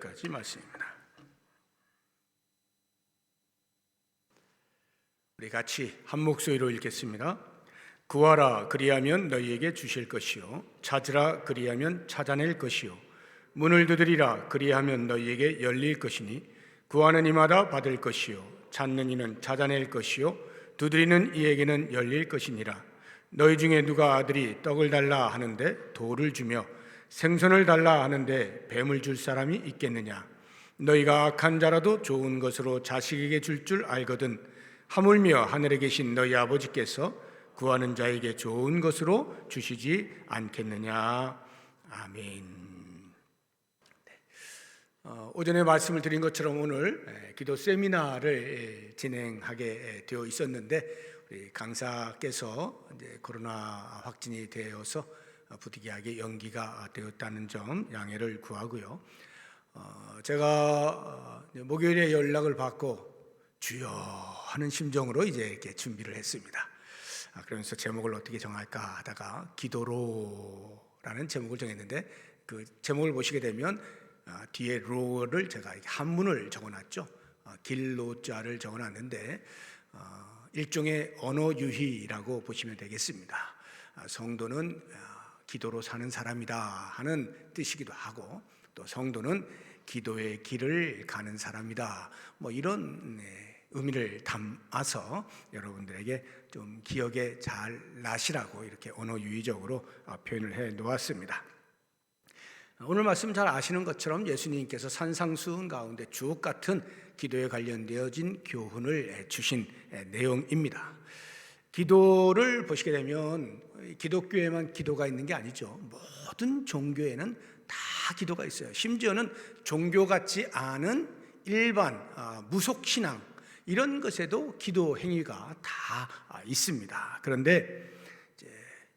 까지 말씀입니다. 우리 같이 한 목소리로 읽겠습니다. 구하라 그리하면 너희에게 주실 것이요 찾으라 그리하면 찾아낼 것이요 문을 두드리라 그리하면 너희에게 열릴 것이니 구하는 이마다 받을 것이요 찾는 이는 찾아낼 것이요 두드리는 이에게는 열릴 것이니라. 너희 중에 누가 아들이 떡을 달라 하는데 돌을 주며 생선을 달라 하는데 뱀을 줄 사람이 있겠느냐? 너희가 악한 자라도 좋은 것으로 자식에게 줄 줄 알거든 하물며 하늘에 계신 너희 아버지께서 구하는 자에게 좋은 것으로 주시지 않겠느냐? 아멘. 오전에 말씀을 드린 것처럼 오늘 기도 세미나를 진행하게 되어 있었는데 우리 강사께서 이제 코로나 확진이 되어서 부득이하게 연기가 되었다는 점 양해를 구하고요. 제가 목요일에 연락을 받고 주여 하는 심정으로 이제 이렇게 준비를 했습니다. 그러면서 제목을 어떻게 정할까 하다가 기도로라는 제목을 정했는데 그 제목을 보시게 되면 뒤에 로를 제가 한문을 적어놨죠. 길로자를 적어놨는데 일종의 언어 유희라고 보시면 되겠습니다. 성도는 기도로 사는 사람이다 하는 뜻이기도 하고 또 성도는 기도의 길을 가는 사람이다 뭐 이런 의미를 담아서 여러분들에게 좀 기억에 잘 나시라고 이렇게 언어 유희적으로 표현을 해 놓았습니다. 오늘 말씀 잘 아시는 것처럼 예수님께서 산상수훈 가운데 주옥 같은 기도에 관련되어진 교훈을 주신 내용입니다. 기도를 보시게 되면 기독교에만 기도가 있는 게 아니죠. 모든 종교에는 다 기도가 있어요. 심지어는 종교 같지 않은 일반 무속신앙 이런 것에도 기도 행위가 다 있습니다. 그런데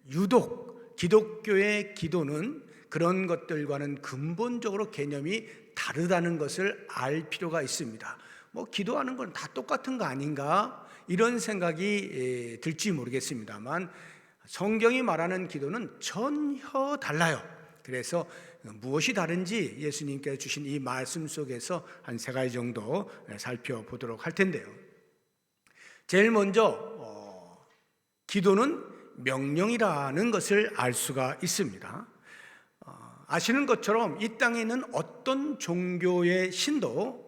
유독 기독교의 기도는 그런 것들과는 근본적으로 개념이 다르다는 것을 알 필요가 있습니다. 뭐 기도하는 건 다 똑같은 거 아닌가 이런 생각이 들지 모르겠습니다만 성경이 말하는 기도는 전혀 달라요. 그래서 무엇이 다른지 예수님께서 주신 이 말씀 속에서 한 세 가지 정도 살펴보도록 할 텐데요. 제일 먼저 기도는 명령이라는 것을 알 수가 있습니다. 아시는 것처럼 이 땅에 있는 어떤 종교의 신도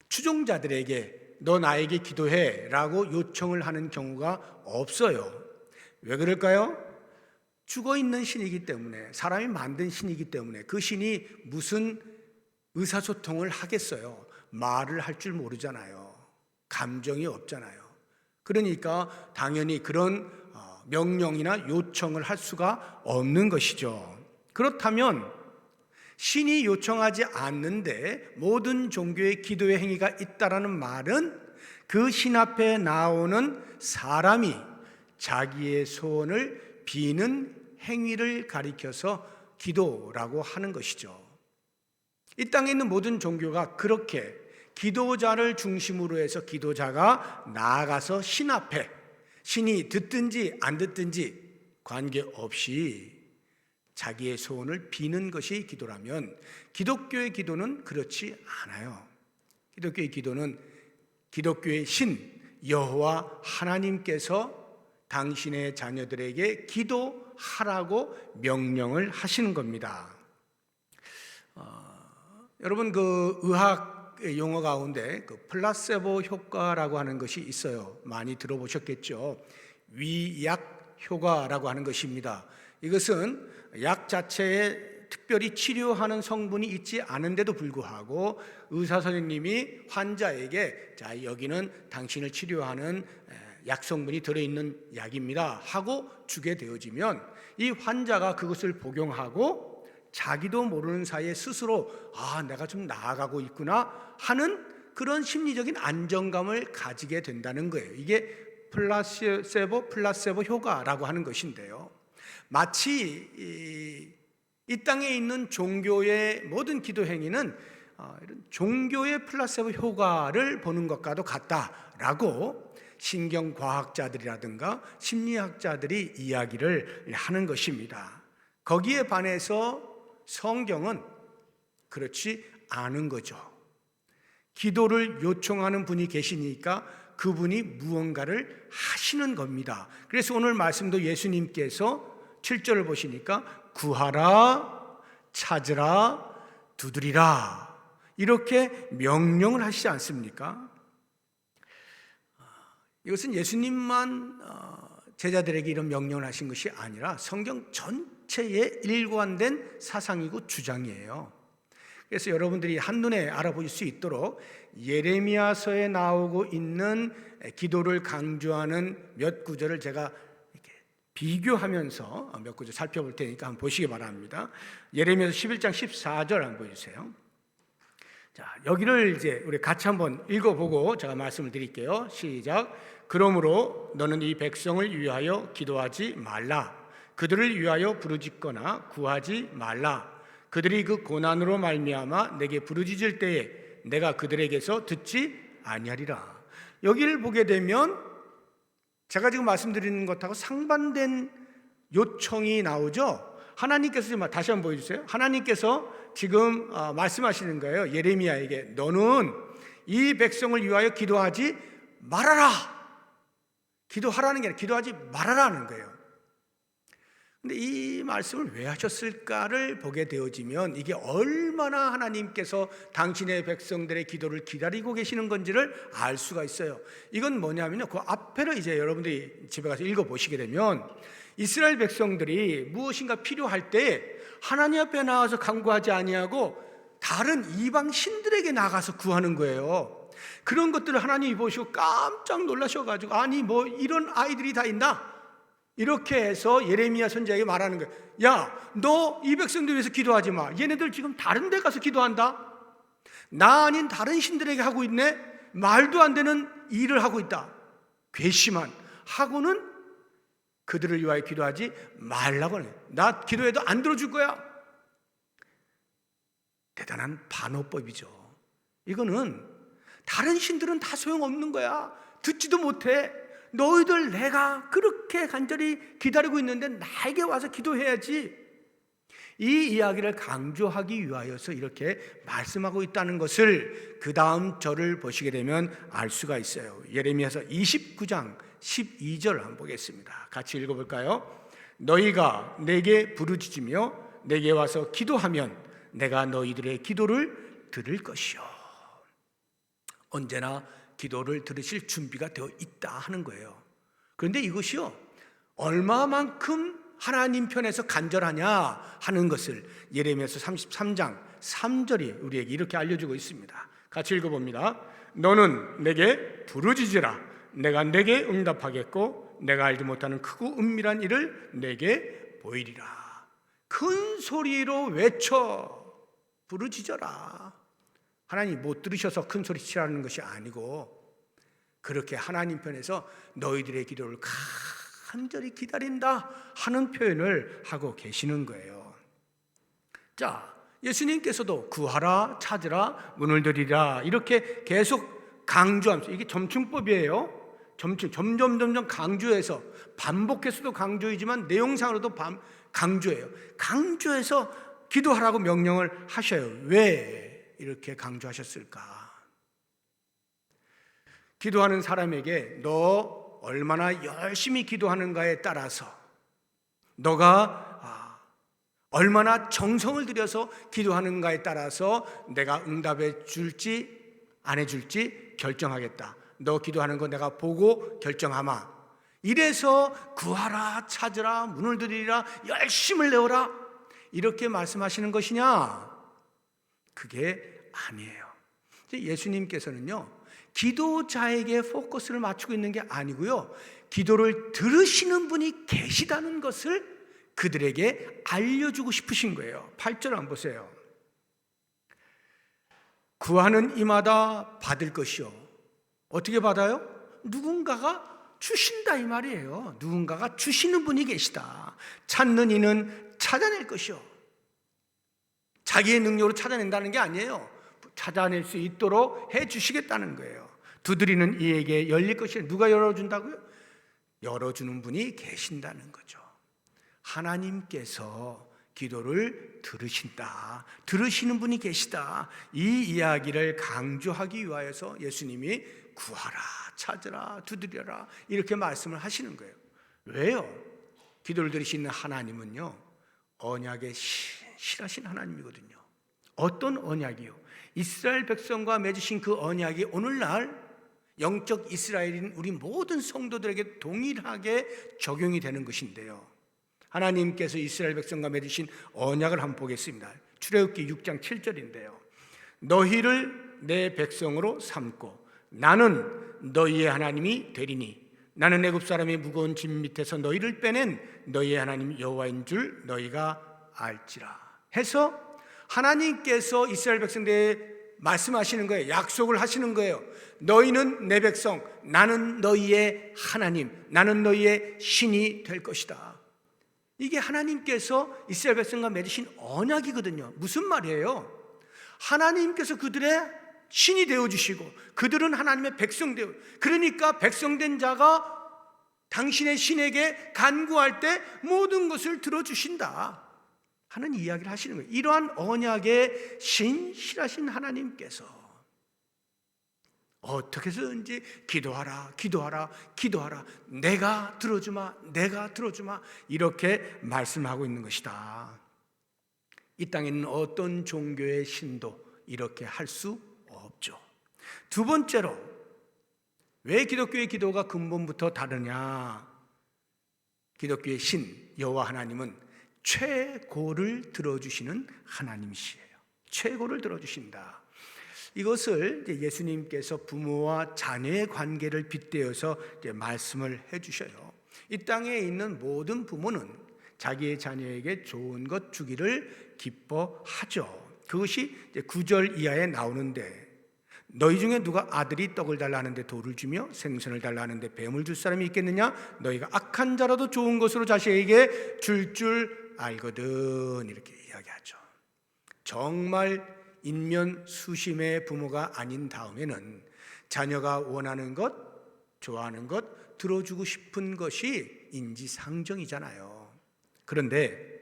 추종자들에게 너 나에게 기도해 라고 요청을 하는 경우가 없어요. 왜 그럴까요? 죽어있는 신이기 때문에, 사람이 만든 신이기 때문에 그 신이 무슨 의사소통을 하겠어요? 말을 할 줄 모르잖아요. 감정이 없잖아요. 그러니까 당연히 그런 명령이나 요청을 할 수가 없는 것이죠. 그렇다면 신이 요청하지 않는데 모든 종교의 기도의 행위가 있다라는 말은 그 신 앞에 나오는 사람이 자기의 소원을 비는 행위를 가리켜서 기도라고 하는 것이죠. 이 땅에 있는 모든 종교가 그렇게 기도자를 중심으로 해서 기도자가 나아가서 신 앞에 신이 듣든지 안 듣든지 관계없이 자기의 소원을 비는 것이 기도라면 기독교의 기도는 그렇지 않아요. 기독교의 기도는 기독교의 신 여호와 하나님께서 당신의 자녀들에게 기도하라고 명령을 하시는 겁니다. 여러분 그 의학 용어 가운데 그 플라세보 효과라고 하는 것이 있어요. 많이 들어보셨겠죠. 위약 효과라고 하는 것입니다. 이것은 약 자체에 특별히 치료하는 성분이 있지 않은데도 불구하고 의사 선생님이 환자에게 자 여기는 당신을 치료하는 약 성분이 들어있는 약입니다 하고 주게 되어지면 이 환자가 그것을 복용하고 자기도 모르는 사이에 스스로 내가 좀 나아가고 있구나 하는 그런 심리적인 안정감을 가지게 된다는 거예요. 이게 플라세보 효과라고 하는 것인데요. 마치 이 땅에 있는 종교의 모든 기도 행위는 이런 종교의 플라세보 효과를 보는 것과도 같다라고 신경과학자들이라든가 심리학자들이 이야기를 하는 것입니다. 거기에 반해서 성경은 그렇지 않은 거죠. 기도를 요청하는 분이 계시니까 그분이 무언가를 하시는 겁니다. 그래서 오늘 말씀도 예수님께서 7절을 보시니까 구하라, 찾으라, 두드리라 이렇게 명령을 하시지 않습니까? 이것은 예수님만 제자들에게 이런 명령을 하신 것이 아니라 성경 전체의 일관된 사상이고 주장이에요. 그래서 여러분들이 한눈에 알아보실 수 있도록 예레미야서에 나오고 있는 기도를 강조하는 몇 구절을 제가 이렇게 비교하면서 몇 구절 살펴볼 테니까 한번 보시기 바랍니다. 예레미야서 11장 14절 한번 보여주세요. 자, 여기를 이제 우리 같이 한번 읽어보고 제가 말씀을 드릴게요. 시작. 그러므로 너는 이 백성을 위하여 기도하지 말라. 그들을 위하여 부르짖거나 구하지 말라. 그들이 그 고난으로 말미암아 내게 부르짖을 때에 내가 그들에게서 듣지 아니하리라. 여기를 보게 되면 제가 지금 말씀드리는 것하고 상반된 요청이 나오죠. 하나님께서 다시 한번 보여주세요. 하나님께서 지금 말씀하시는 거예요. 예레미야에게 너는 이 백성을 위하여 기도하지 말아라. 기도하라는 게 아니라 기도하지 말아라는 거예요. 근데 이 말씀을 왜 하셨을까를 보게 되어지면 이게 얼마나 하나님께서 당신의 백성들의 기도를 기다리고 계시는 건지를 알 수가 있어요. 이건 뭐냐면요, 그 앞에를 이제 여러분들이 집에 가서 읽어보시게 되면 이스라엘 백성들이 무엇인가 필요할 때 하나님 앞에 나와서 간구하지 아니하고 다른 이방 신들에게 나가서 구하는 거예요. 그런 것들을 하나님이 보시고 깜짝 놀라셔가지고 아니 뭐 이런 아이들이 다 있나? 이렇게 해서 예레미야 선지자에게 말하는 거예요. 야, 너 이 백성들 위해서 기도하지 마. 얘네들 지금 다른 데 가서 기도한다. 나 아닌 다른 신들에게 하고 있네. 말도 안 되는 일을 하고 있다. 괘씸한 하고는 그들을 위하여 기도하지 말라고 하는 거예요. 나 기도해도 안 들어줄 거야. 대단한 반어법이죠. 이거는 다른 신들은 다 소용없는 거야. 듣지도 못해. 너희들 내가 그렇게 간절히 기다리고 있는데 나에게 와서 기도해야지. 이 이야기를 강조하기 위하여서 이렇게 말씀하고 있다는 것을 그 다음 절을 보시게 되면 알 수가 있어요. 예레미야서 29장 12절 한번 보겠습니다. 같이 읽어볼까요? 너희가 내게 부르짖으며 내게 와서 기도하면 내가 너희들의 기도를 들을 것이요. 언제나 기도를 들으실 준비가 되어 있다 하는 거예요. 그런데 이것이요, 얼마만큼 하나님 편에서 간절하냐 하는 것을 예레미야서 33장 3절이 우리에게 이렇게 알려주고 있습니다. 같이 읽어봅니다. 너는 내게 부르짖으라. 내가 내게 응답하겠고 내가 알지 못하는 크고 은밀한 일을 내게 보이리라. 큰 소리로 외쳐 부르짖어라. 하나님 못 들으셔서 큰 소리 치라는 것이 아니고 그렇게 하나님 편에서 너희들의 기도를 간절히 기다린다 하는 표현을 하고 계시는 거예요. 자, 예수님께서도 구하라, 찾으라, 문을 들이라 이렇게 계속 강조하면서 이게 점층법이에요. 점점 강조해서 반복해서도 강조이지만 내용상으로도 강조해요. 강조해서 기도하라고 명령을 하셔요. 왜 이렇게 강조하셨을까? 기도하는 사람에게 너 얼마나 열심히 기도하는가에 따라서 너가 얼마나 정성을 들여서 기도하는가에 따라서 내가 응답해 줄지 안 해줄지 결정하겠다. 너 기도하는 거 내가 보고 결정하마. 이래서 구하라, 찾으라, 문을 들이라, 열심을 내어라 이렇게 말씀하시는 것이냐? 그게 아니에요. 예수님께서는요, 기도자에게 포커스를 맞추고 있는 게 아니고요, 기도를 들으시는 분이 계시다는 것을 그들에게 알려주고 싶으신 거예요. 8절 한번 보세요. 구하는 이마다 받을 것이요. 어떻게 받아요? 누군가가 주신다 이 말이에요. 누군가가 주시는 분이 계시다. 찾는 이는 찾아낼 것이요. 자기의 능력으로 찾아낸다는 게 아니에요. 찾아낼 수 있도록 해주시겠다는 거예요. 두드리는 이에게 열릴 것이 누가 열어준다고요? 열어주는 분이 계신다는 거죠. 하나님께서 기도를 들으신다. 들으시는 분이 계시다. 이 이야기를 강조하기 위하여서 예수님이 구하라, 찾으라, 두드려라 이렇게 말씀을 하시는 거예요. 왜요? 기도를 들으시는 하나님은요, 언약에 신실하신 하나님이거든요. 어떤 언약이요? 이스라엘 백성과 맺으신 그 언약이 오늘날 영적 이스라엘인 우리 모든 성도들에게 동일하게 적용이 되는 것인데요, 하나님께서 이스라엘 백성과 맺으신 언약을 한번 보겠습니다. 출애굽기 6장 7절인데요. 너희를 내 백성으로 삼고 나는 너희의 하나님이 되리니 나는 애굽 사람의 무거운 짐 밑에서 너희를 빼낸 너희의 하나님 여호와인 줄 너희가 알지라 해서 하나님께서 이스라엘 백성들에게 말씀하시는 거예요. 약속을 하시는 거예요. 너희는 내 백성, 나는 너희의 하나님, 나는 너희의 신이 될 것이다. 이게 하나님께서 이스라엘 백성과 맺으신 언약이거든요. 무슨 말이에요? 하나님께서 그들의 신이 되어주시고 그들은 하나님의 백성 되어, 그러니까 백성된 자가 당신의 신에게 간구할 때 모든 것을 들어주신다 하는 이야기를 하시는 거예요. 이러한 언약에 신실하신 하나님께서 어떻게 해서든지 기도하라, 기도하라, 기도하라, 내가 들어주마, 내가 들어주마 이렇게 말씀하고 있는 것이다. 이 땅에 있는 어떤 종교의 신도 이렇게 할 수 없죠. 두 번째로, 왜 기독교의 기도가 근본부터 다르냐? 기독교의 신 여호와 하나님은 최고를 들어주시는 하나님이시에요. 최고를 들어주신다. 이것을 예수님께서 부모와 자녀의 관계를 빗대어서 말씀을 해주셔요. 이 땅에 있는 모든 부모는 자기의 자녀에게 좋은 것 주기를 기뻐하죠. 그것이 9절 이하에 나오는데, 너희 중에 누가 아들이 떡을 달라 하는데 돌을 주며 생선을 달라 하는데 뱀을 줄 사람이 있겠느냐? 너희가 악한 자라도 좋은 것으로 자식에게 줄 알거든. 이렇게 이야기하죠. 정말 인면수심의 부모가 아닌 다음에는 자녀가 원하는 것, 좋아하는 것, 들어주고 싶은 것이 인지상정이잖아요. 그런데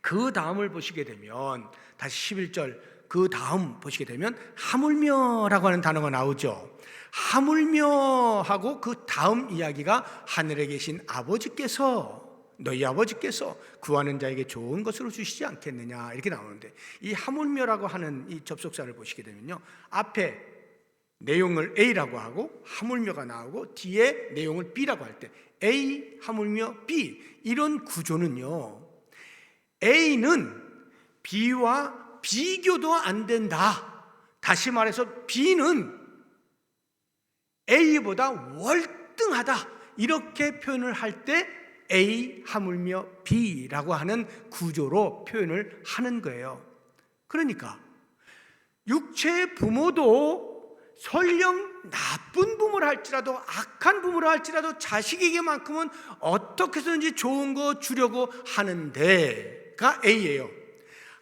그 다음을 보시게 되면, 다시 11절 그 다음 보시게 되면 하물며라고 하는 단어가 나오죠. 하물며 하고 그 다음 이야기가 하늘에 계신 아버지께서, 너희 아버지께서 구하는 자에게 좋은 것으로 주시지 않겠느냐 이렇게 나오는데, 이 하물며라고 하는 이 접속사를 보시게 되면요, 앞에 내용을 A라고 하고 하물며가 나오고 뒤에 내용을 B라고 할 때 A 하물며 B, 이런 구조는요, A는 B와 비교도 안 된다. 다시 말해서 B는 A보다 월등하다 이렇게 표현을 할 때 A 하물며 B라고 하는 구조로 표현을 하는 거예요. 그러니까 육체의 부모도 설령 나쁜 부모라 할지라도, 악한 부모라 할지라도 자식에게만큼은 어떻게 해서든지 좋은 거 주려고 하는데가 A예요.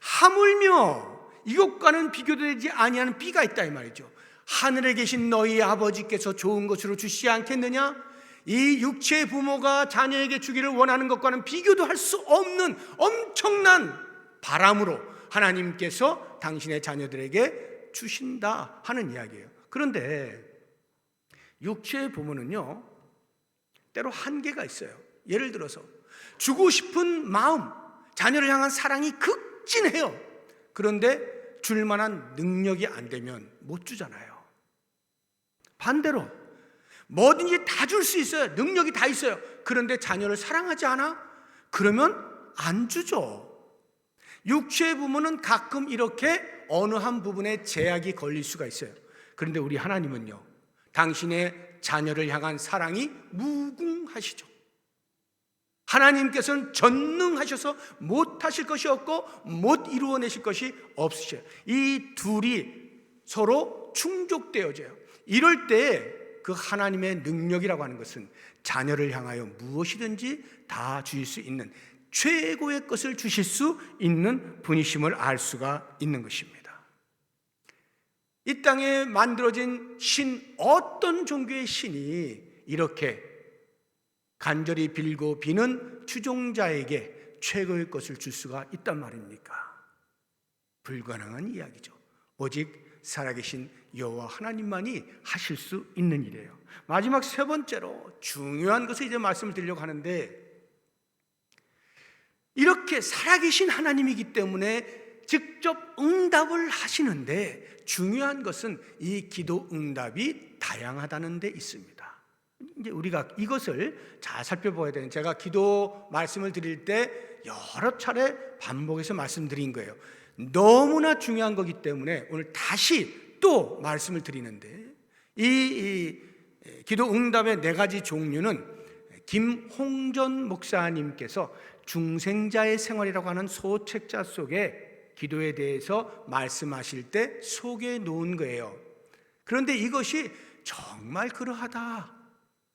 하물며 이것과는 비교되지 아니하는 B가 있다 이 말이죠. 하늘에 계신 너희 아버지께서 좋은 것으로 주시지 않겠느냐? 이 육체의 부모가 자녀에게 주기를 원하는 것과는 비교도 할 수 없는 엄청난 바람으로 하나님께서 당신의 자녀들에게 주신다 하는 이야기예요. 그런데 육체의 부모는요, 때로 한계가 있어요. 예를 들어서 주고 싶은 마음, 자녀를 향한 사랑이 극진해요. 그런데 줄 만한 능력이 안 되면 못 주잖아요. 반대로 뭐든지 다 줄 수 있어요. 능력이 다 있어요. 그런데 자녀를 사랑하지 않아? 그러면 안 주죠. 육체의 부모는 가끔 이렇게 어느 한 부분에 제약이 걸릴 수가 있어요. 그런데 우리 하나님은요, 당신의 자녀를 향한 사랑이 무궁하시죠. 하나님께서는 전능하셔서 못하실 것이 없고 못 이루어내실 것이 없으셔요. 이 둘이 서로 충족되어져요. 이럴 때 그 하나님의 능력이라고 하는 것은 자녀를 향하여 무엇이든지 다 주실 수 있는, 최고의 것을 주실 수 있는 분이심을 알 수가 있는 것입니다. 이 땅에 만들어진 신, 어떤 종교의 신이 이렇게 간절히 빌고 비는 추종자에게 최고의 것을 줄 수가 있단 말입니까? 불가능한 이야기죠. 오직 살아계신 여호와 하나님만이 하실 수 있는 일이에요. 마지막 세 번째로 중요한 것을 이제 말씀을 드리려고 하는데, 이렇게 살아계신 하나님이기 때문에 직접 응답을 하시는데, 중요한 것은 이 기도 응답이 다양하다는 데 있습니다. 이제 우리가 이것을 잘 살펴봐야 되는, 제가 기도 말씀을 드릴 때 여러 차례 반복해서 말씀드린 거예요. 너무나 중요한 거기 때문에 오늘 다시 또 말씀을 드리는데, 이 기도 응답의 네 가지 종류는 김홍전 목사님께서 중생자의 생활이라고 하는 소책자 속에 기도에 대해서 말씀하실 때 소개해 놓은 거예요. 그런데 이것이 정말 그러하다.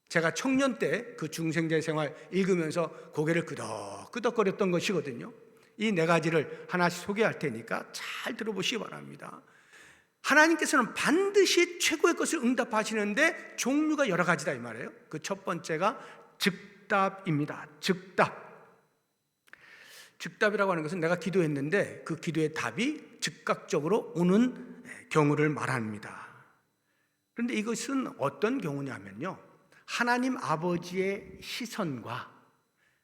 제가 청년 때 그 중생자의 생활 읽으면서 고개를 끄덕끄덕거렸던 것이거든요. 이 네 가지를 하나씩 소개할 테니까 잘 들어보시기 바랍니다. 하나님께서는 반드시 최고의 것을 응답하시는데 종류가 여러 가지다 이 말이에요. 그 첫 번째가 즉답입니다. 즉답이라고 하는 것은 내가 기도했는데 그 기도의 답이 즉각적으로 오는 경우를 말합니다. 그런데 이것은 어떤 경우냐면요, 하나님 아버지의 시선과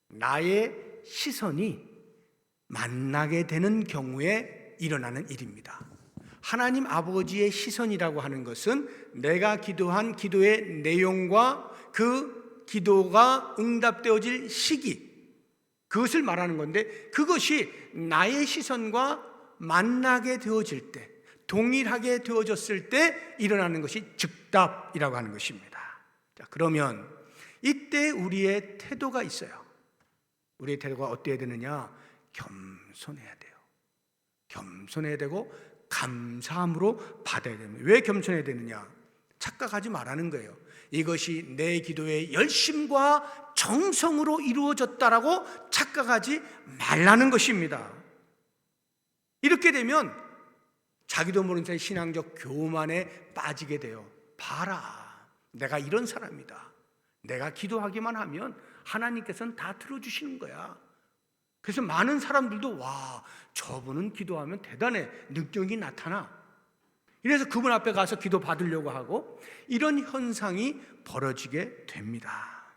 나의 시선이 만나게 되는 경우에 일어나는 일입니다. 하나님 아버지의 시선이라고 하는 것은 내가 기도한 기도의 내용과 그 기도가 응답되어질 시기, 그것을 말하는 건데, 그것이 나의 시선과 만나게 되어질 때, 동일하게 되어졌을 때 일어나는 것이 즉답이라고 하는 것입니다. 자, 그러면 이때 우리의 태도가 있어요. 우리의 태도가 어때야 되느냐? 겸손해야 돼요. 겸손해야 되고 감사함으로 받아야 됩니다. 왜 겸손해야 되느냐? 착각하지 말라는 거예요. 이것이 내 기도의 열심과 정성으로 이루어졌다라고 착각하지 말라는 것입니다. 이렇게 되면 자기도 모르는 사이 신앙적 교만에 빠지게 돼요. 봐라, 내가 이런 사람이다. 내가 기도하기만 하면 하나님께서는 다 들어주시는 거야. 그래서 많은 사람들도 와, 저분은 기도하면 대단해, 능력이 나타나. 이래서 그분 앞에 가서 기도 받으려고 하고, 이런 현상이 벌어지게 됩니다.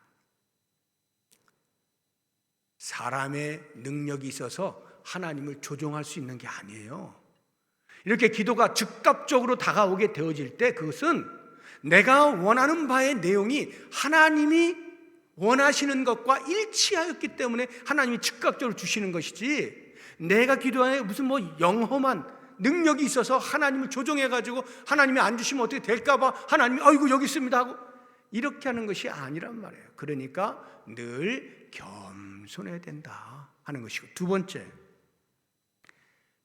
사람의 능력이 있어서 하나님을 조종할 수 있는 게 아니에요. 이렇게 기도가 즉각적으로 다가오게 되어질 때 그것은 내가 원하는 바의 내용이 하나님이 원하시는 것과 일치하였기 때문에 하나님이 즉각적으로 주시는 것이지, 내가 기도하는 무슨 영험한 능력이 있어서 하나님을 조종해가지고 하나님이 안 주시면 어떻게 될까봐 하나님이 아이고 여기 있습니다 하고 이렇게 하는 것이 아니란 말이에요. 그러니까 늘 겸손해야 된다 하는 것이고, 두 번째,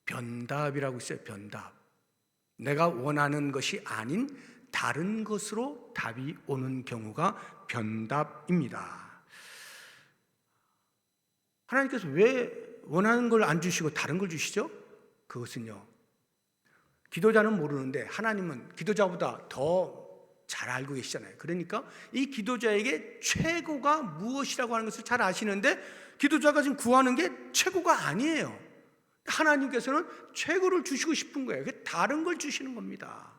변답이라고 있어요. 변답. 내가 원하는 것이 아닌 다른 것으로 답이 오는 경우가 변답입니다. 하나님께서 왜 원하는 걸 안 주시고 다른 걸 주시죠? 그것은요, 기도자는 모르는데 하나님은 기도자보다 더 잘 알고 계시잖아요. 그러니까 이 기도자에게 최고가 무엇이라고 하는 것을 잘 아시는데, 기도자가 지금 구하는 게 최고가 아니에요. 하나님께서는 최고를 주시고 싶은 거예요. 다른 걸 주시는 겁니다.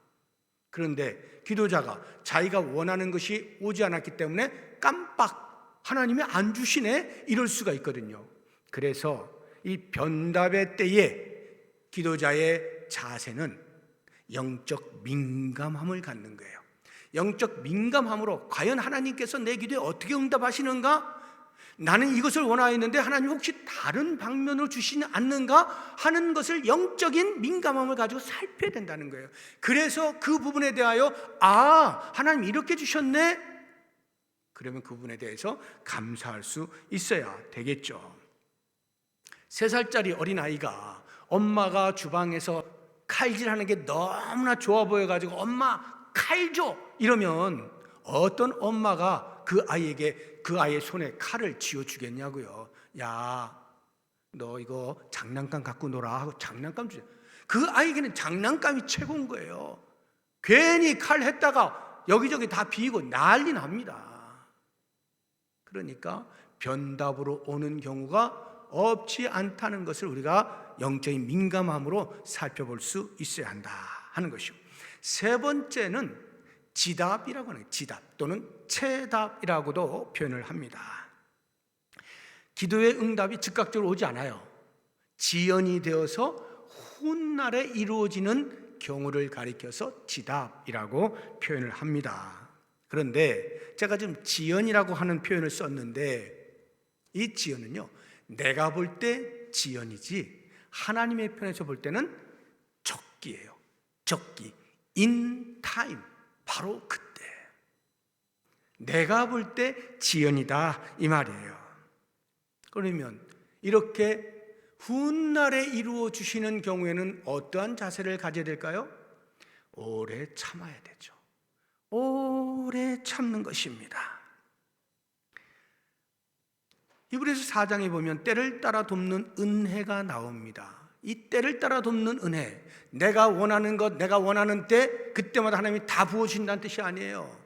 그런데 기도자가 자기가 원하는 것이 오지 않았기 때문에 깜빡 하나님이 안 주시네, 이럴 수가 있거든요. 그래서 이 변답의 때에 기도자의 자세는 영적 민감함을 갖는 거예요. 영적 민감함으로 과연 하나님께서 내 기도에 어떻게 응답하시는가? 나는 이것을 원하였는데 하나님 혹시 다른 방면으로 주시지 않는가 하는 것을 영적인 민감함을 가지고 살펴야 된다는 거예요. 그래서 그 부분에 대하여 하나님 이렇게 주셨네, 그러면 그 부분에 대해서 감사할 수 있어야 되겠죠. 3살짜리 어린아이가 엄마가 주방에서 칼질하는 게 너무나 좋아 보여가지고 엄마 칼 줘! 이러면 어떤 엄마가 그 아이에게 그 아이의 손에 칼을 쥐어주겠냐고요. 야, 너 이거 장난감 갖고 놀아 하고 장난감 주죠. 그 아이에게는 장난감이 최고인 거예요. 괜히 칼 했다가 여기저기 다 비이고 난리 납니다. 그러니까 변답으로 오는 경우가 없지 않다는 것을 우리가 영적인 민감함으로 살펴볼 수 있어야 한다 하는 것이고, 세 번째는 지답이라고 하는, 지답 또는 체답이라고도 표현을 합니다. 기도의 응답이 즉각적으로 오지 않아요. 지연이 되어서 훗날에 이루어지는 경우를 가리켜서 지답이라고 표현을 합니다. 그런데 제가 지금 지연이라고 하는 표현을 썼는데, 이 지연은요, 내가 볼 때 지연이지 하나님의 편에서 볼 때는 적기예요. 적기, in time, 바로 그때 내가 볼 때 지연이다 이 말이에요. 그러면 이렇게 훗날에 이루어 주시는 경우에는 어떠한 자세를 가져야 될까요? 오래 참아야 되죠. 오래 참는 것입니다. 히브리서 4장에 보면 때를 따라 돕는 은혜가 나옵니다. 이 때를 따라 돕는 은혜, 내가 원하는 것, 내가 원하는 때, 그때마다 하나님이 다 부어주신다는 뜻이 아니에요.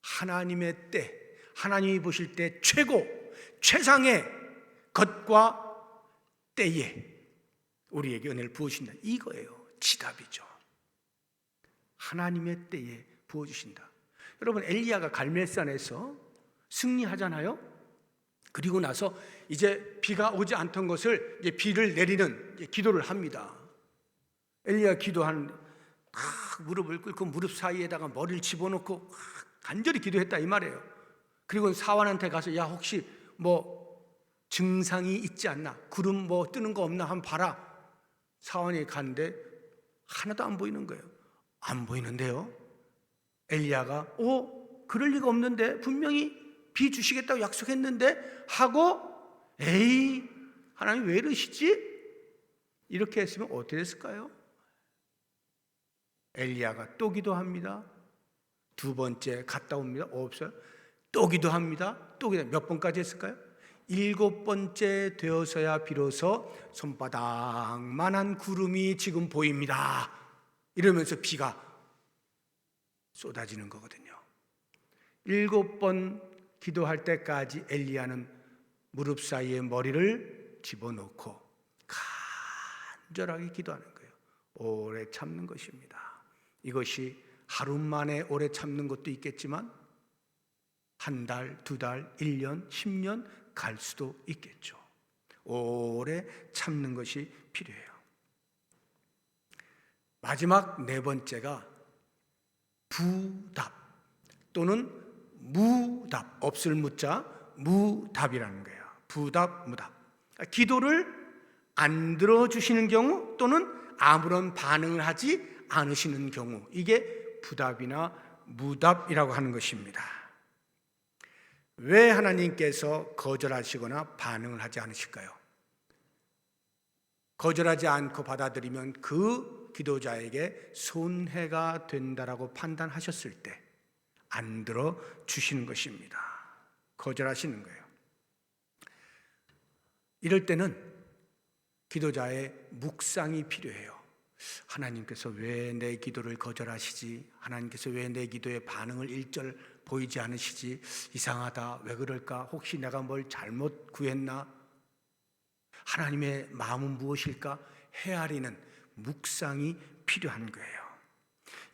하나님의 때, 하나님이 보실 때 최고, 최상의 것과 때에 우리에게 은혜를 부어주신다, 이거예요. 지답이죠. 하나님의 때에 부어주신다. 여러분, 엘리야가 갈멜산에서 승리하잖아요. 그리고 나서 이제 비가 오지 않던 것을 이제 비를 내리는 기도를 합니다. 엘리야 기도한 무릎을 꿇고 무릎 사이에다가 머리를 집어넣고 간절히 기도했다 이 말이에요. 그리고 사환한테 가서 야 혹시 뭐 증상이 있지 않나, 구름 뭐 뜨는 거 없나 한번 봐라. 사환이 갔는데 하나도 안 보이는 거예요. 안 보이는데요. 엘리야가 그럴 리가 없는데 분명히 비 주시겠다고 약속했는데 하고, 에이 하나님 왜 이러시지? 이렇게 했으면 어떻게 됐을까요? 엘리야가 또 기도합니다. 두 번째 갔다 옵니다. 없어요. 또 기도합니다. 또 기도. 몇 번까지 했을까요? 7번째 되어서야 비로소 손바닥만한 구름이 지금 보입니다. 이러면서 비가 쏟아지는 거거든요. 7번 기도할 때까지 엘리야는 무릎 사이에 머리를 집어넣고 간절하게 기도하는 거예요. 오래 참는 것입니다. 이것이 하루 만에 오래 참는 것도 있겠지만 한 달, 두 달, 1년, 10년 갈 수도 있겠죠. 오래 참는 것이 필요해요. 마지막 네 번째가 부답 또는 무답, 없을 무자, 무답이라는 거예요. 부답, 무답. 기도를 안 들어주시는 경우 또는 아무런 반응을 하지 않으시는 경우, 이게 부답이나 무답이라고 하는 것입니다. 왜 하나님께서 거절하시거나 반응을 하지 않으실까요? 거절하지 않고 받아들이면 그 기도자에게 손해가 된다라고 판단하셨을 때 안 들어주시는 것입니다. 거절하시는 거예요. 이럴 때는 기도자의 묵상이 필요해요. 하나님께서 왜 내 기도를 거절하시지? 하나님께서 왜 내 기도의 반응을 일절 보이지 않으시지? 이상하다. 왜 그럴까? 혹시 내가 뭘 잘못 구했나? 하나님의 마음은 무엇일까? 헤아리는 묵상이 필요한 거예요.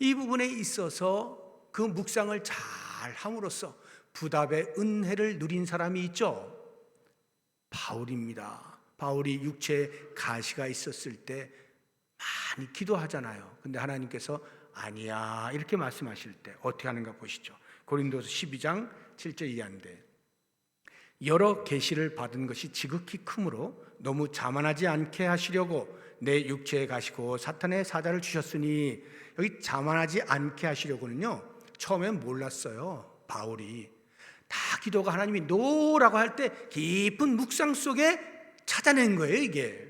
이 부분에 있어서 그 묵상을 잘 함으로써 부답의 은혜를 누린 사람이 있죠. 바울입니다. 바울이 육체에 가시가 있었을 때 많이 기도하잖아요. 근데 하나님께서 아니야 이렇게 말씀하실 때 어떻게 하는가 보시죠. 고린도서 12장 7절 이하인데, 여러 계시를 받은 것이 지극히 크므로 너무 자만하지 않게 하시려고 내 육체에 가시고 사탄의 사자를 주셨으니, 여기 자만하지 않게 하시려고는요, 처음엔 몰랐어요. 바울이 다 기도가 하나님이 노라고 할 때 깊은 묵상 속에 찾아낸 거예요. 이게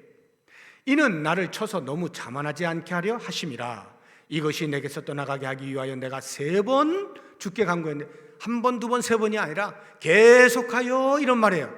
이는 나를 쳐서 너무 자만하지 않게 하려 하심이라. 이것이 내게서 떠나가게 하기 위하여 내가 3번 주께 간구했는데, 1번, 2번, 3번이 아니라 계속하여 이런 말이에요.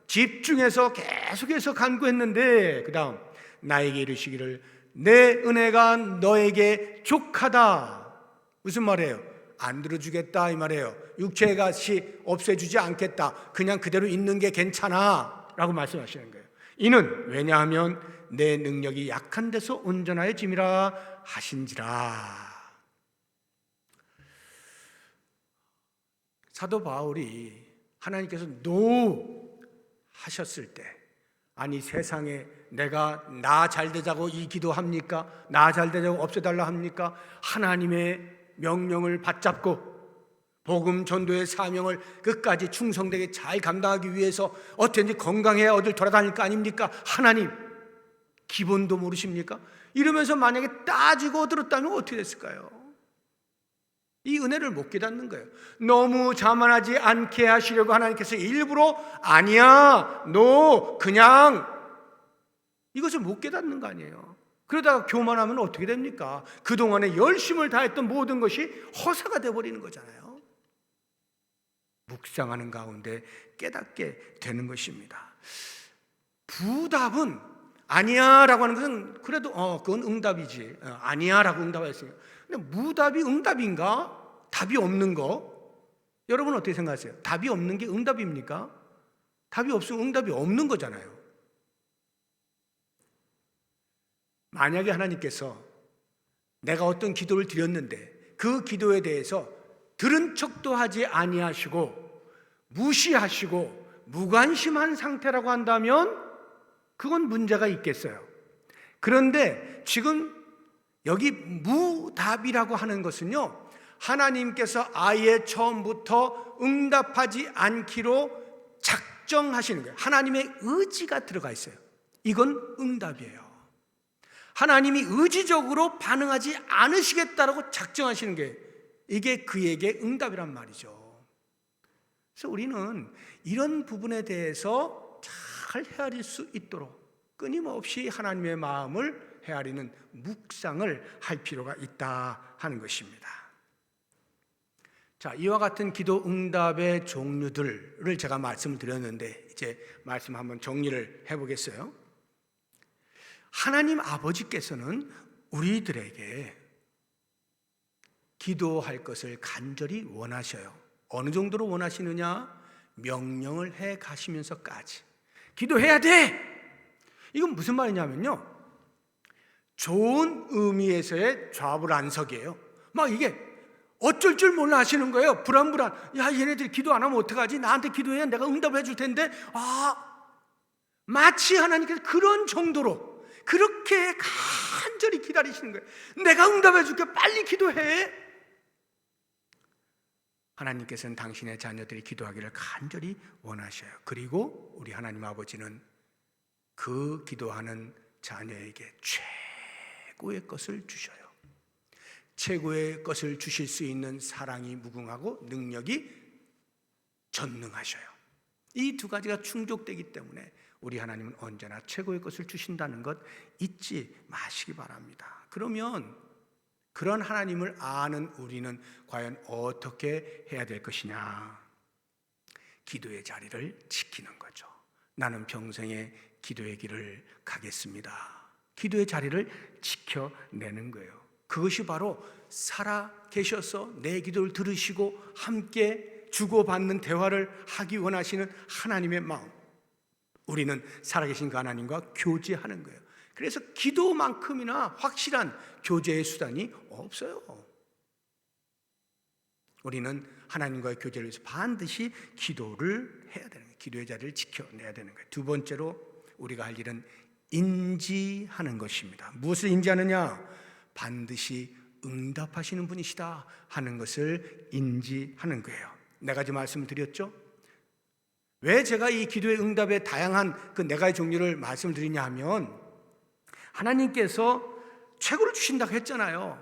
집중해서 계속해서 간구했는데, 그 다음 나에게 이르시기를 내 은혜가 너에게 족하다. 무슨 말이에요? 안 들어주겠다 이 말이에요. 육체의 가시 없애주지 않겠다. 그냥 그대로 있는 게 괜찮아 라고 말씀하시는 거예요. 이는 왜냐하면 내 능력이 약한 데서 온전하여 짐이라 하신지라. 사도 바울이 하나님께서 노 하셨을 때, 아니 세상에 내가 나 잘되자고 이 기도합니까? 나 잘되자고 없애달라 합니까? 하나님의 명령을 받잡고 복음 전도의 사명을 끝까지 충성되게 잘 감당하기 위해서 어떻게든지 건강해야 어딜 돌아다닐 거 아닙니까? 하나님 기본도 모르십니까? 이러면서 만약에 따지고 들었다면 어떻게 됐을까요? 이 은혜를 못 깨닫는 거예요. 너무 자만하지 않게 하시려고 하나님께서 일부러 아니야, 너 그냥 이것을 못 깨닫는 거 아니에요. 그러다가 교만하면 어떻게 됩니까? 그동안에 열심을 다했던 모든 것이 허사가 돼버리는 거잖아요. 묵상하는 가운데 깨닫게 되는 것입니다. 부답은 아니야 라고 하는 것은 그래도 그건 응답이지, 아니야 라고 응답했어요. 근데 무답이 응답인가? 답이 없는 거, 여러분 어떻게 생각하세요? 답이 없는 게 응답입니까? 답이 없으면 응답이 없는 거잖아요. 만약에 하나님께서 내가 어떤 기도를 드렸는데 그 기도에 대해서 들은 척도 하지 아니하시고 무시하시고 무관심한 상태라고 한다면 그건 문제가 있겠어요. 그런데 지금 여기 무답이라고 하는 것은요, 하나님께서 아예 처음부터 응답하지 않기로 작정하시는 거예요. 하나님의 의지가 들어가 있어요. 이건 응답이에요. 하나님이 의지적으로 반응하지 않으시겠다라고 작정하시는 게 이게 그에게 응답이란 말이죠. 그래서 우리는 이런 부분에 대해서 잘 헤아릴 수 있도록 끊임없이 하나님의 마음을 헤아리는 묵상을 할 필요가 있다 하는 것입니다. 자, 이와 같은 기도 응답의 종류들을 제가 말씀을 드렸는데 이제 말씀 한번 정리를 해보겠어요. 하나님 아버지께서는 우리들에게 기도할 것을 간절히 원하셔요. 어느 정도로 원하시느냐? 명령을 해 가시면서까지 기도해야 돼! 이건 무슨 말이냐면요, 좋은 의미에서의 좌불안석이에요. 막 이게 어쩔 줄 몰라 하시는 거예요. 불안불안. 야, 얘네들이 기도 안 하면 어떡하지? 나한테 기도해야 내가 응답을 해줄 텐데. 마치 하나님께서 그런 정도로 그렇게 간절히 기다리시는 거예요. 내가 응답해 줄게, 빨리 기도해. 하나님께서는 당신의 자녀들이 기도하기를 간절히 원하셔요. 그리고 우리 하나님 아버지는 그 기도하는 자녀에게 최고의 것을 주셔요. 최고의 것을 주실 수 있는 사랑이 무궁하고 능력이 전능하셔요. 이 두 가지가 충족되기 때문에 우리 하나님은 언제나 최고의 것을 주신다는 것 잊지 마시기 바랍니다. 그러면 그런 하나님을 아는 우리는 과연 어떻게 해야 될 것이냐? 기도의 자리를 지키는 거죠. 나는 평생에 기도의 길을 가겠습니다. 기도의 자리를 지켜내는 거예요. 그것이 바로 살아 계셔서 내 기도를 들으시고 함께 주고받는 대화를 하기 원하시는 하나님의 마음. 우리는 살아계신 그 하나님과 교제하는 거예요. 그래서 기도만큼이나 확실한 교제의 수단이 없어요. 우리는 하나님과의 교제를 위해서 반드시 기도를 해야 되는 거예요. 기도의 자리를 지켜내야 되는 거예요. 두 번째로 우리가 할 일은 인지하는 것입니다. 무엇을 인지하느냐? 반드시 응답하시는 분이시다 하는 것을 인지하는 거예요. 네 가지 말씀을 드렸죠? 왜 제가 이 기도의 응답의 다양한 그 네 가지 종류를 말씀을 드리냐 하면, 하나님께서 최고를 주신다고 했잖아요.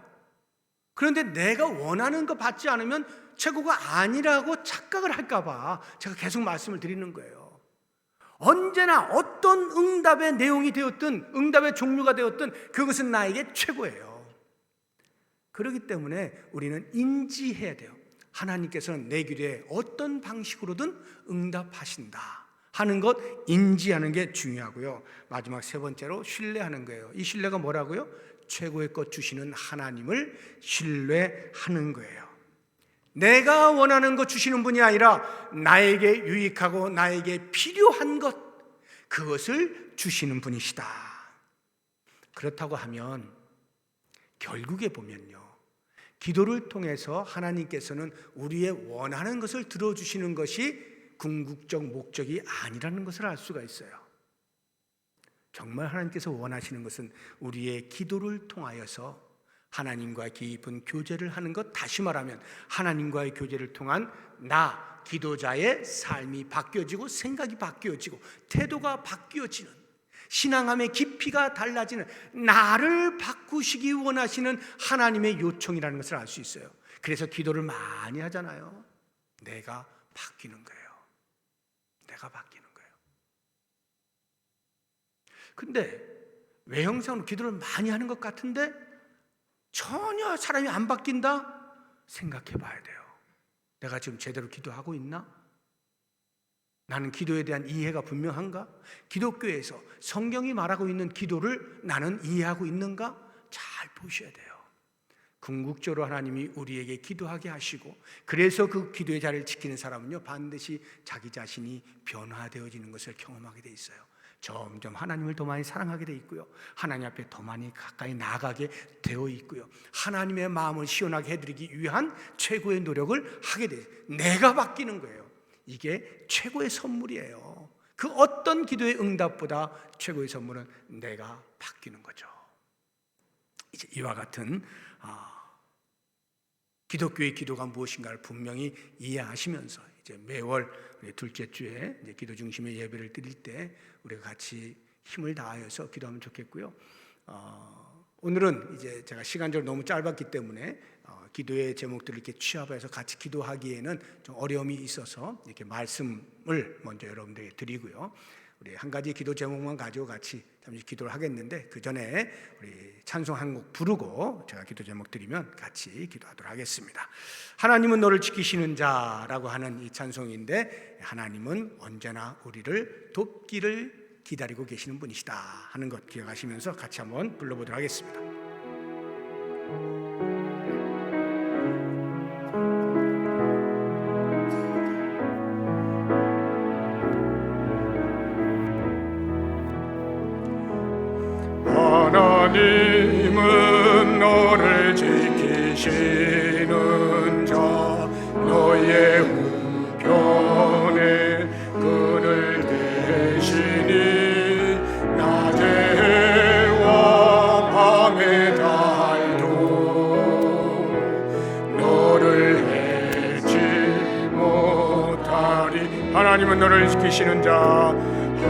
그런데 내가 원하는 거 받지 않으면 최고가 아니라고 착각을 할까 봐 제가 계속 말씀을 드리는 거예요. 언제나 어떤 응답의 내용이 되었든 응답의 종류가 되었든 그것은 나에게 최고예요. 그렇기 때문에 우리는 인지해야 돼요. 하나님께서는 내 기도에 어떤 방식으로든 응답하신다 하는 것 인지하는 게 중요하고요. 마지막 세 번째로 신뢰하는 거예요. 이 신뢰가 뭐라고요? 최고의 것 주시는 하나님을 신뢰하는 거예요. 내가 원하는 것 주시는 분이 아니라 나에게 유익하고 나에게 필요한 것, 그것을 주시는 분이시다. 그렇다고 하면 결국에 보면요, 기도를 통해서 하나님께서는 우리의 원하는 것을 들어주시는 것이 궁극적 목적이 아니라는 것을 알 수가 있어요. 정말 하나님께서 원하시는 것은 우리의 기도를 통하여서 하나님과 깊은 교제를 하는 것, 다시 말하면 하나님과의 교제를 통한 나 기도자의 삶이 바뀌어지고 생각이 바뀌어지고 태도가 바뀌어지는, 신앙함의 깊이가 달라지는, 나를 바꾸시기 원하시는 하나님의 요청이라는 것을 알 수 있어요. 그래서 기도를 많이 하잖아요. 내가 바뀌는 거예요. 내가 바뀌는 거예요. 근데 외형상으로 기도를 많이 하는 것 같은데 전혀 사람이 안 바뀐다? 생각해 봐야 돼요. 내가 지금 제대로 기도하고 있나? 나는 기도에 대한 이해가 분명한가? 기독교에서 성경이 말하고 있는 기도를 나는 이해하고 있는가? 잘 보셔야 돼요. 궁극적으로 하나님이 우리에게 기도하게 하시고, 그래서 그 기도의 자리를 지키는 사람은요, 반드시 자기 자신이 변화되어지는 것을 경험하게 돼 있어요. 점점 하나님을 더 많이 사랑하게 돼 있고요, 하나님 앞에 더 많이 가까이 나아가게 되어 있고요, 하나님의 마음을 시원하게 해드리기 위한 최고의 노력을 하게 돼요. 내가 바뀌는 거예요. 이게 최고의 선물이에요. 그 어떤 기도의 응답보다 최고의 선물은 내가 바뀌는 거죠. 이제 이와 같은 기독교의 기도가 무엇인가를 분명히 이해하시면서 이제 매월 둘째 주에 이제 기도 중심의 예배를 드릴 때 우리가 같이 힘을 다하여서 기도하면 좋겠고요. 오늘은 이제 제가 시간적으로 너무 짧았기 때문에 기도의 제목들을 이렇게 취합해서 같이 기도하기에는 좀 어려움이 있어서 이렇게 말씀을 먼저 여러분들에게 드리고요. 우리 한 가지 기도 제목만 가지고 같이 잠시 기도를 하겠는데, 그 전에 우리 찬송 한 곡 부르고 제가 기도 제목 드리면 같이 기도하도록 하겠습니다. 하나님은 너를 지키시는 자라고 하는 이 찬송인데, 하나님은 언제나 우리를 돕기를 기다리고 계시는 분이시다 하는 것 기억하시면서 같이 한번 불러보도록 하겠습니다. 하나님은 너를 지키시는 자, 너의 우편에 그늘 대시니 낮에와 밤의 달도 너를 해치 못하리. 하나님은 너를 지키시는 자,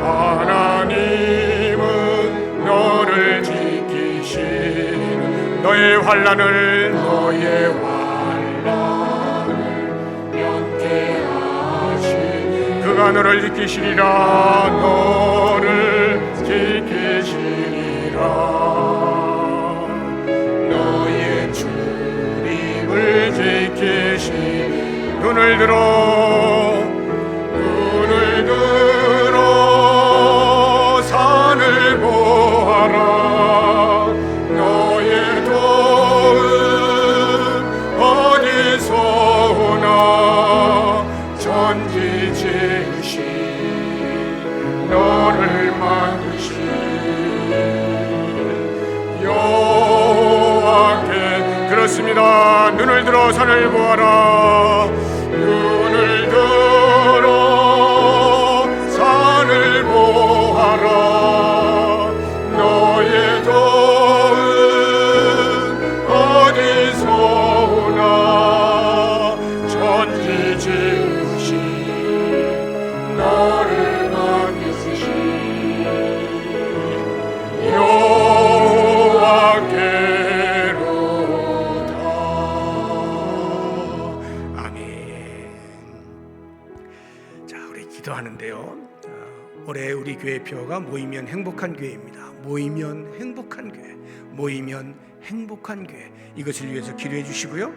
하나님은 너를 지키시는, 너의 환난을 면케하시. 그가 너를 지키시리라. 너를 지키시리라. 너의 출입을 지키시. 눈을 들어 산을 보아라. 너의 도움 어디서 오나. 천지 지으신 너를 만드신 여호와께. 그렇습니다. 눈을 들어 산을 보아라. 눈을 들어 산을 보아라. 너의 도움 어디서 오나. 천지 지으신 너를 만드신 여호와께로다. 아멘. 자, 우리 기도하는데요, 올해 우리 교회 표가 모이면 행복한 교회입니다. 모이면 행복한 교회, 모이면 행복한 교회, 이것을 위해서 기도해 주시고요.